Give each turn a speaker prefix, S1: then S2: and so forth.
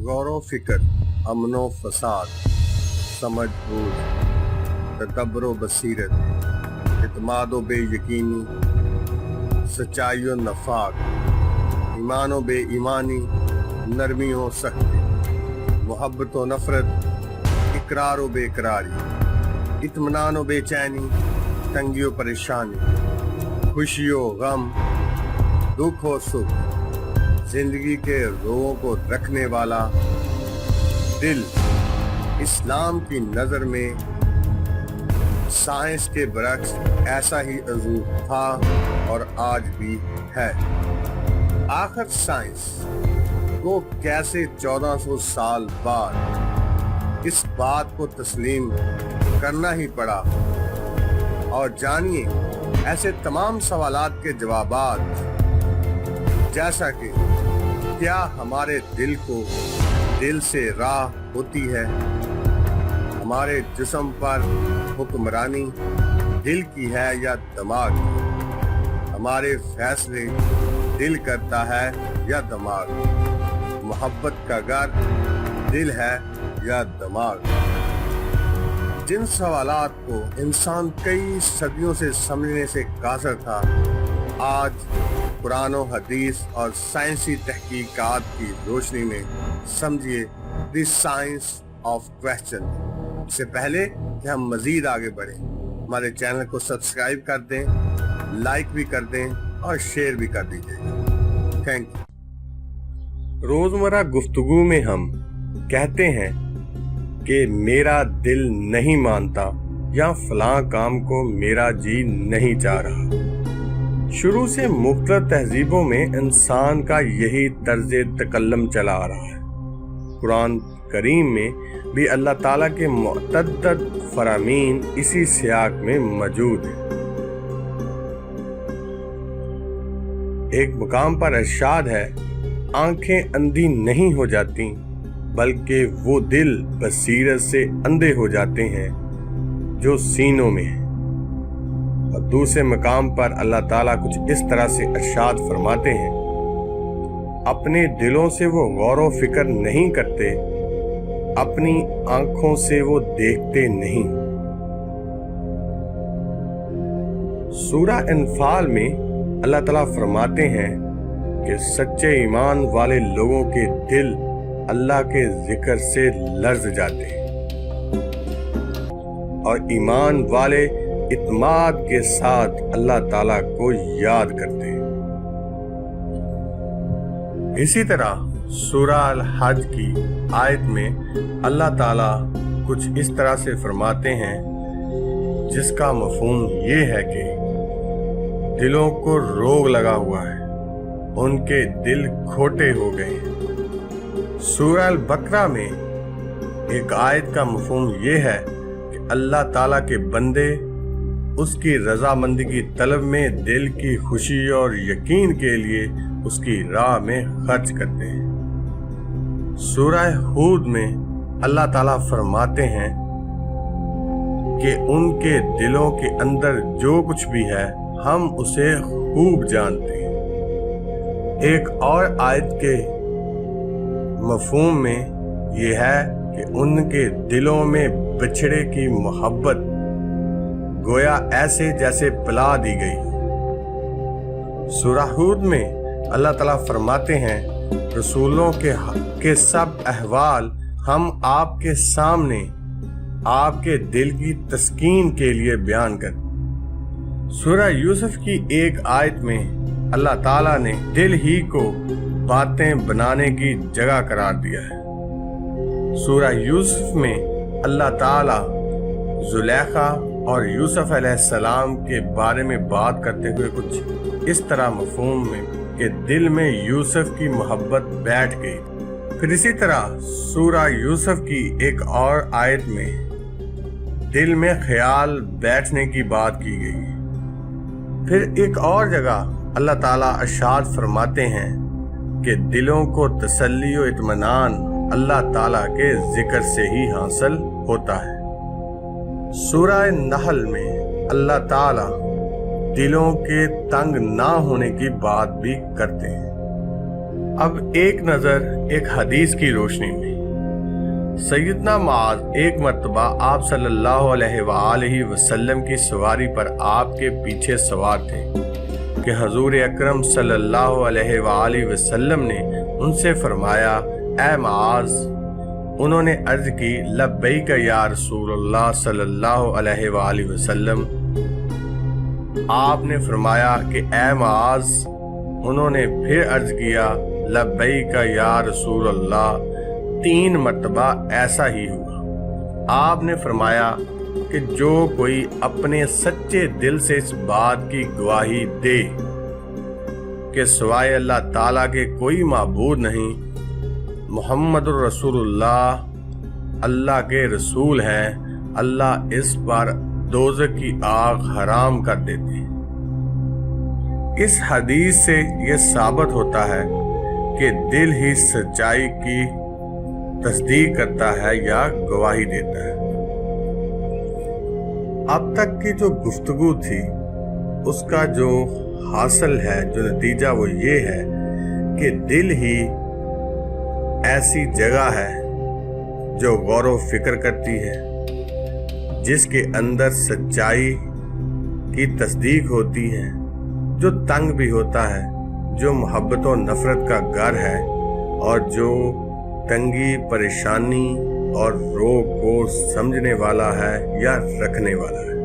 S1: गौर व फिक्र, अमन व फसाद, समझ बूझ, तदब्बर व बसीरत, इत्माद व बेयकीनी, सच्चाई व नफाक, ईमान व बेईमानी, नरमी व सख्ती, मोहब्बत व नफरत, इकरार व बेकरारी, इत्मीनान व बेचैनी, तंगी व परेशानी, खुशी व गम, दुख व सुख, जिंदगी के रोगों को रखने वाला दिल इस्लाम की नजर में साइंस के बरक्स ऐसा ही अजूब था और आज भी है। आखिर साइंस को कैसे 1400 साल बाद इस बात को तस्लीम करना ही पड़ा, और जानिए ऐसे तमाम सवालात के जवाबात, जैसा कि क्या हमारे दिल को दिल से राह होती है, हमारे जिस्म पर हुक्मरानी दिल की है या दिमाग की, हमारे फैसले दिल करता है या दिमाग, मोहब्बत का घर दिल है या दिमाग। जिन सवालात को इंसान कई सदियों से समझने से कासर था, आज कुरान और हदीस और साइंसी तहकीकात की रोशनी में समझिए द साइंस ऑफ क्वेश्चन। इससे पहले कि हम मजीद आगे बढ़ें, हमारे चैनल को सब्सक्राइब कर दें, लाइक भी कर दें और शेयर भी कर दीजिएगा। Thank you. रोजमर्रा गुफ्तगू में हम कहते हैं कि मेरा दिल नहीं मानता या फलां काम को मेरा जी नहीं चाह रहा। शुरू से मुख्तलिफ तहजीबों में इंसान का यही तर्ज तकल्लम चला आ रहा है। कुरान करीम में भी अल्लाह ताला के मुतअद्दिद फरामीन इसी सियाक में मौजूद है। एक मुकाम पर इरशाद है, आंखें अंधी नहीं हो जाती बल्कि वो दिल बसीरत से अंधे हो जाते हैं जो सीनों में है। और दूसरे मकाम पर अल्लाह ताला कुछ इस तरह से इरशाद फरमाते हैं, अपने दिलों से वो गौर व फिक्र नहीं करते, अपनी आंखों से वो देखते नहीं। सूरह अनफाल में अल्लाह ताला फरमाते हैं कि सच्चे ईमान वाले लोगों के दिल अल्लाह के जिक्र से लर्ज जाते हैं और ईमान वाले इत्माद के साथ अल्लाह ताला को याद करते हैं। इसी तरह सूरह अल हज की आयत में अल्लाह ताला कुछ इस तरह से फरमाते हैं, जिसका मफहूम ये है कि दिलों को रोग लगा हुआ है, उनके दिल खोटे हो गए हैं। सूरह अल बकरा में एक आयत का मफहूम ये है कि अल्लाह ताला के बंदे उसकी रजामंदी की तलब में दिल की खुशी और यकीन के लिए उसकी राह में खर्च करते हैं। सूरह हूद में अल्लाह ताला फरमाते हैं कि उनके दिलों के अंदर जो कुछ भी है हम उसे खूब जानते हैं। एक और आयत के मफहूम में यह है कि उनके दिलों में बिछड़े की मोहब्बत गोया ऐसे जैसे पिला दी गई। सूरह हूद में अल्लाह ताला फरमाते हैं, रसूलों के सब अहवाल हम आपके सामने आपके दिल की तस्कीन के लिए बयान कर। सूरह यूसुफ की एक आयत में अल्लाह ताला ने दिल ही को बातें बनाने की जगह करार दिया है। सूरह यूसुफ में अल्लाह ताला जुलेखा और यूसुफ अलैहिस्सलाम के बारे में बात करते हुए कुछ इस तरह मफहूम में कि दिल में यूसुफ की मोहब्बत बैठ गई। फिर इसी तरह सूरह यूसुफ की एक और आयत में दिल में ख्याल बैठने की बात की गई। फिर एक और जगह अल्लाह ताला इरशाद फरमाते हैं कि दिलों को तसल्ली और इत्मीनान अल्लाह ताला के जिक्र से ही हासिल होता है। सूरह नहल में अल्लाह ताला दिलों के तंग ना होने की बात भी करते हैं। اب ایک نظر ایک حدیث کی روشنی میں سیدنا معاذ ایک مرتبہ آپ صلی اللہ علیہ وآلہ وسلم کی سواری پر آپ کے پیچھے سوار تھے کہ حضور اکرم صلی اللہ علیہ وآلہ وسلم نے ان سے فرمایا اے معاذ۔ انہوں نے عرض کی لبیک یا رسول اللہ صلی اللہ علیہ وآلہ وسلم۔ آپ نے فرمایا کہ اے معاذ۔ انہوں نے پھر عرض کیا لبیک یا رسول اللہ۔ 3 مرتبہ ایسا ہی ہوا۔ آپ نے فرمایا کہ جو کوئی اپنے سچے دل سے اس بات کی گواہی دے کہ سوائے اللہ تعالیٰ کے کوئی معبود نہیں، محمد الرسول اللہ اللہ کے رسول ہیں، اللہ اس پر دوزخ کی آگ حرام کر دیتے ہیں۔ اس حدیث سے یہ ثابت ہوتا ہے کہ دل ہی سچائی کی تصدیق کرتا ہے یا گواہی دیتا ہے۔ اب تک کی جو گفتگو تھی اس کا جو حاصل ہے، جو نتیجہ وہ یہ ہے کہ دل ہی ایسی جگہ ہے جو غور و فکر کرتی ہے، جس کے اندر سچائی کی تصدیق ہوتی ہے، جو تنگ بھی ہوتا ہے، جو محبت و نفرت کا گھر ہے، اور جو تنگی، پریشانی اور روگ کو سمجھنے والا ہے یا رکھنے والا ہے۔